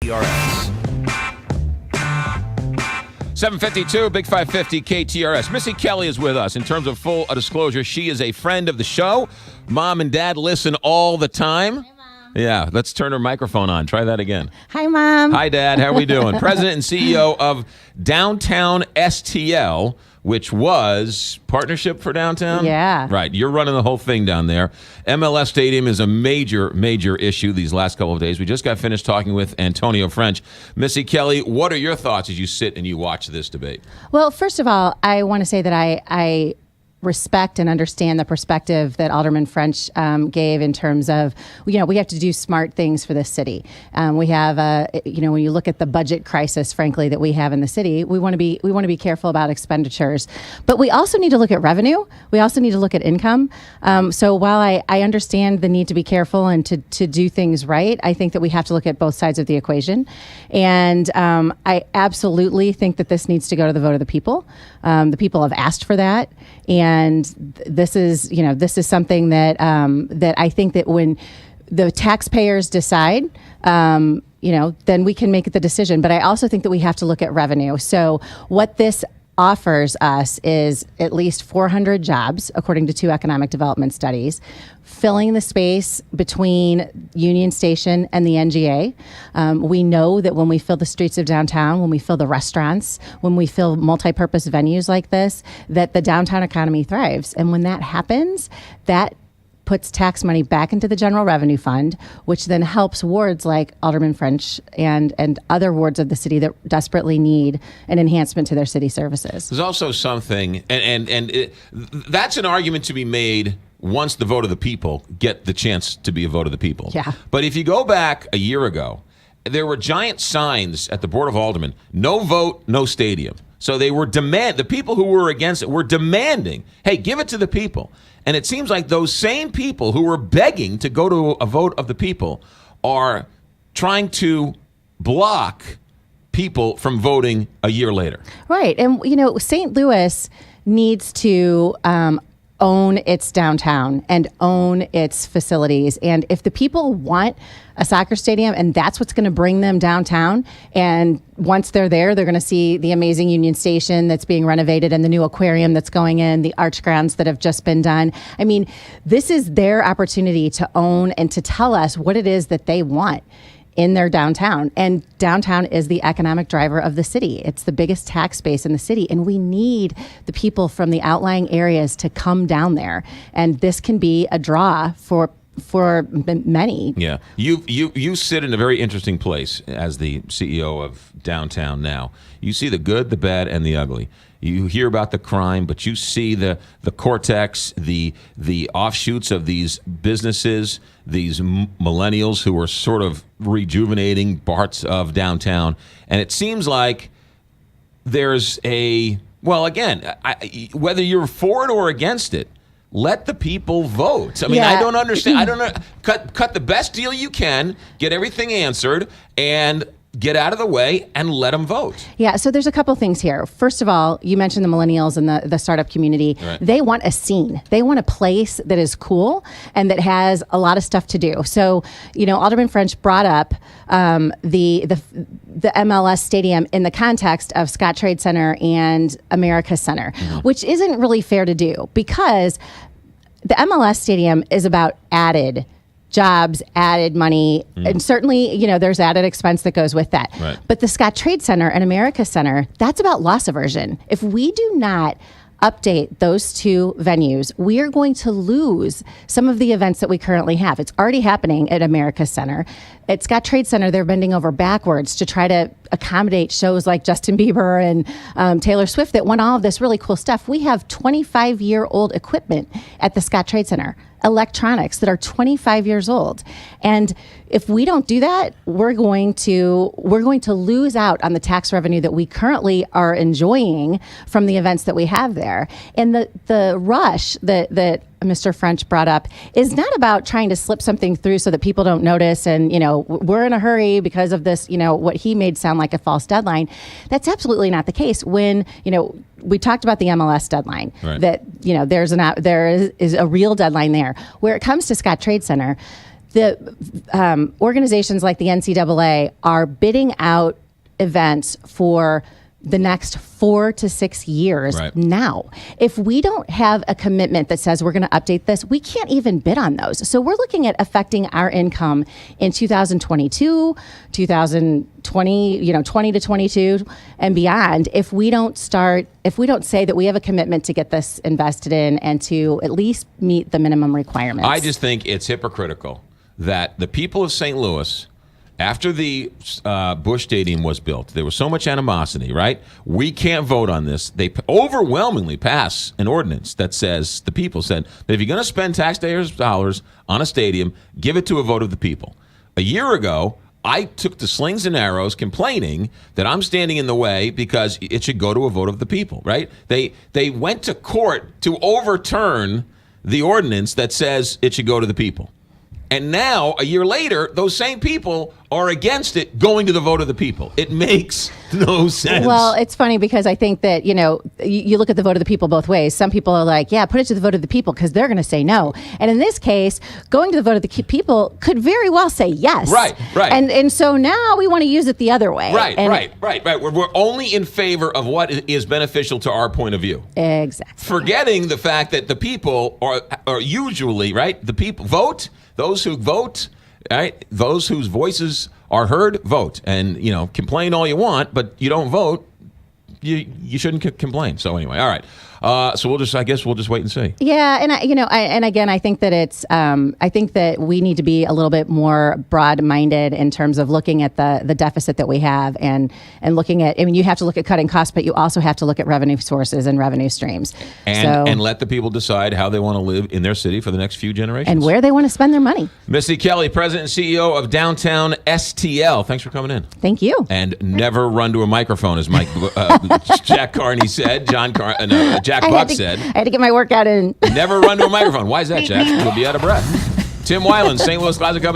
KTRS. 752, Big 550 KTRS. Missy Kelly is with us. In terms of full disclosure, she is a friend of the show. Mom and Dad listen all the time. Hi, Mom. Yeah, let's turn her microphone on. Try that again. Hi, Mom. Hi, Dad. How are we doing? President and CEO of Downtown STL, which was Partnership for Downtown? Yeah. Right. You're running the whole thing down there. MLS Stadium is a major, major issue these last couple of days. We just got finished talking with Antonio French. Missy Kelly, what are your thoughts as you sit and you watch this debate? Well, first of all, I want to say that I respect and understand the perspective that Alderman French gave in terms of, we have to do smart things for this city. We have, when you look at the budget crisis, frankly, that we have in the city, we want to be careful about expenditures, but we also need to look at revenue. We also need to look at income. So while I understand the need to be careful and to do things right, I think that we have to look at both sides of the equation. And I absolutely think that this needs to go to the vote of the people. The people have asked for that. And this is something that that I think that when the taxpayers decide, then we can make the decision. But I also think that we have to look at revenue. So what this offers us is at least 400 jobs, according to 2 economic development studies, filling the space between Union Station and the NGA. We know that when we fill the streets of downtown, when we fill the restaurants, when we fill multi-purpose venues like this, that the downtown economy thrives. And when that happens, that puts tax money back into the general revenue fund, which then helps wards like Alderman French and other wards of the city that desperately need an enhancement to their city services. There's also something, that's an argument to be made once the vote of the people get the chance to be a vote of the people. Yeah. But if you go back a year ago, there were giant signs at the Board of Aldermen, no vote, no stadium. So they were the people who were against it were demanding, hey, give it to the people. And it seems like those same people who were begging to go to a vote of the people are trying to block people from voting a year later. Right. And, St. Louis needs to own its downtown and own its facilities. And if the people want a soccer stadium and that's what's going to bring them downtown, and once they're there, they're going to see the amazing Union Station that's being renovated and the new aquarium that's going in, the arch grounds that have just been done. I mean, this is their opportunity to own and to tell us what it is that they want in their downtown. And downtown is the economic driver of the city. It's the biggest tax base in the city. And we need the people from the outlying areas to come down there. And this can be a draw for many. Yeah. You sit in a very interesting place as the CEO of downtown now. You see the good, the bad, and the ugly. You hear about the crime, but you see the cortex, the offshoots of these businesses, these millennials who are sort of rejuvenating parts of downtown. And it seems like there's whether you're for it or against it, let the people vote. I mean, Yeah. I don't understand. I don't know. Cut the best deal you can, get everything answered, and get out of the way and let them vote. Yeah, so there's a couple things here. First of all, you mentioned the millennials and the startup community. Right. They want a scene. They want a place that is cool and that has a lot of stuff to do. So, Alderman French brought up the MLS Stadium in the context of Scottrade Center and America Center, which isn't really fair to do because the MLS Stadium is about added jobs, added money, and certainly, there's added expense that goes with that. Right. But the Scottrade Center and America Center, that's about loss aversion. If we do not update those 2 venues, we are going to lose some of the events that we currently have. It's already happening at America Center. At Scottrade Center, they're bending over backwards to try to accommodate shows like Justin Bieber and Taylor Swift that want all of this really cool stuff. We have 25-year-old equipment at the Scottrade Center, electronics that are 25 years old. And if we don't do that, we're going to lose out on the tax revenue that we currently are enjoying from the events that we have there. And the rush that Mr. French brought up is not about trying to slip something through so that people don't notice and, we're in a hurry because of this, what he made sound like a false deadline. That's absolutely not the case. When, we talked about the MLS deadline, right. that, there is a real deadline there. Where it comes to Scottrade Center, the organizations like the NCAA are bidding out events for the next 4 to 6 years now. If we don't have a commitment that says we're going to update this, we can't even bid on those. So we're looking at affecting our income in 2022, 2020, 20 to 22 and beyond if we don't say that we have a commitment to get this invested in and to at least meet the minimum requirements. I just think it's hypocritical that the people of St. Louis, after the Busch Stadium was built, there was so much animosity, right? We can't vote on this. They overwhelmingly pass an ordinance that says, the people said, that if you're going to spend taxpayers' dollars on a stadium, give it to a vote of the people. A year ago, I took to slings and arrows complaining that I'm standing in the way because it should go to a vote of the people, right? They went to court to overturn the ordinance that says it should go to the people. And now, a year later, those same people are against it going to the vote of the people. It makes no sense. Well, it's funny because I think that, you look at the vote of the people both ways. Some people are like, yeah, put it to the vote of the people because they're going to say no. And in this case, going to the vote of the people could very well say yes. Right. And so now we want to use it the other way. Right. We're only in favor of what is beneficial to our point of view. Exactly. Forgetting the fact that the people are usually, right, the people vote. Those who vote, right? Those whose voices are heard, vote. And, complain all you want, but you don't vote, you shouldn't complain. So anyway, all right. So we'll just wait and see. Yeah, and I think that I think that we need to be a little bit more broad-minded in terms of looking at the deficit that we have and looking at. I mean, you have to look at cutting costs, but you also have to look at revenue sources and revenue streams, and let the people decide how they want to live in their city for the next few generations and where they want to spend their money. Missy Kelly, President and CEO of Downtown STL. Thanks for coming in. Thank you. And never run to a microphone, as Jack Carney said. Jack Buck said. I had to get my workout in. Never run to a microphone. Why is that, Jack? You'll be out of breath. Tim Weiland, St. Louis Closet Company.